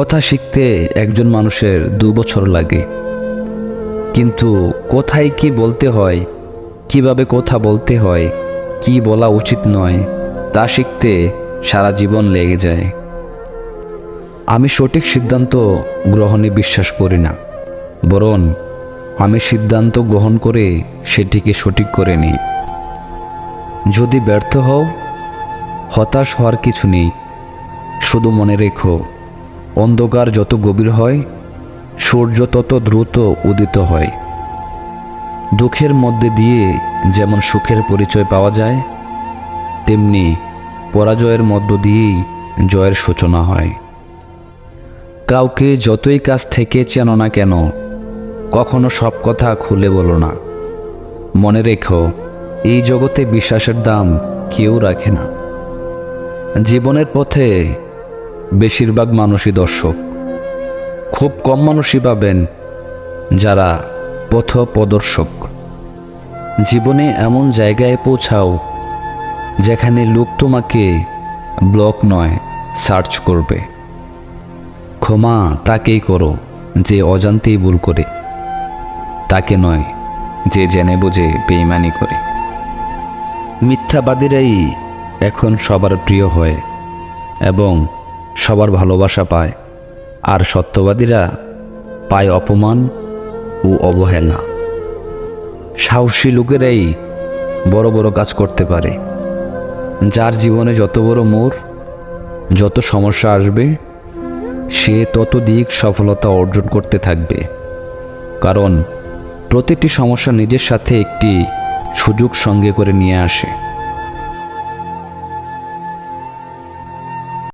কথা শিখতে একজন মানুষের 2 বছর লাগে, কিন্তু কোথায় কি বলতে হয়, কিভাবে কথা বলতে হয়, কি বলা উচিত নয় তা শিখতে সারা জীবন লেগে যায়। আমি সঠিক সিদ্ধান্ত গ্রহণে বিশ্বাস করি না, বরং আমি সিদ্ধান্ত গ্রহণ করে সেটিকে সঠিক করে নিই। যদি ব্যর্থ হও, হতাশ হওয়ার কিছু নেই। শুধু মনে রেখো, অন্ধকার যত গভীর হয়, সূর্য তত দ্রুত উদিত হয়। দুঃখের মধ্যে দিয়ে যেমন সুখের পরিচয় পাওয়া যায়, তেমনি পরাজয়ের মধ্য দিয়েই জয়ের সূচনা হয়। কাউকে যতই কাছ থেকে চেনো না কেন, কখনো সব কথা খুলে বলো না। মনে রেখো, এই জগতে বিশ্বাসের দাম কেউ রাখে না। জীবনের পথে বেশিরভাগ মানুষই দর্শক। খুব কম মানুষই পাবেন যারা পথ প্রদর্শক। জীবনে এমন জায়গায় পৌঁছাও যেখানে লোক তোমাকে ব্লক নয়, সার্চ করবে। ক্ষমা তাকেই করো যে অজান্তেই ভুল করে, তাকে নয় যে জেনে বুঝে বেঈমানি করে। মিথ্যাবাদীরাই এখন সবার প্রিয় হয় এবং সবার ভালোবাসা পায়, আর সত্যবাদীরা পায় অপমান ও অবহেলা। সাহসী লোকেরাই বড় বড় কাজ করতে পারে। যার জীবনে যত বড় মোড়, যত সমস্যা আসবে, সে তত দিক সফলতা অর্জন করতে থাকবে। কারণ প্রতিটি সমস্যা নিজের সাথে একটি সুযোগ সঙ্গে করে নিয়ে আসে।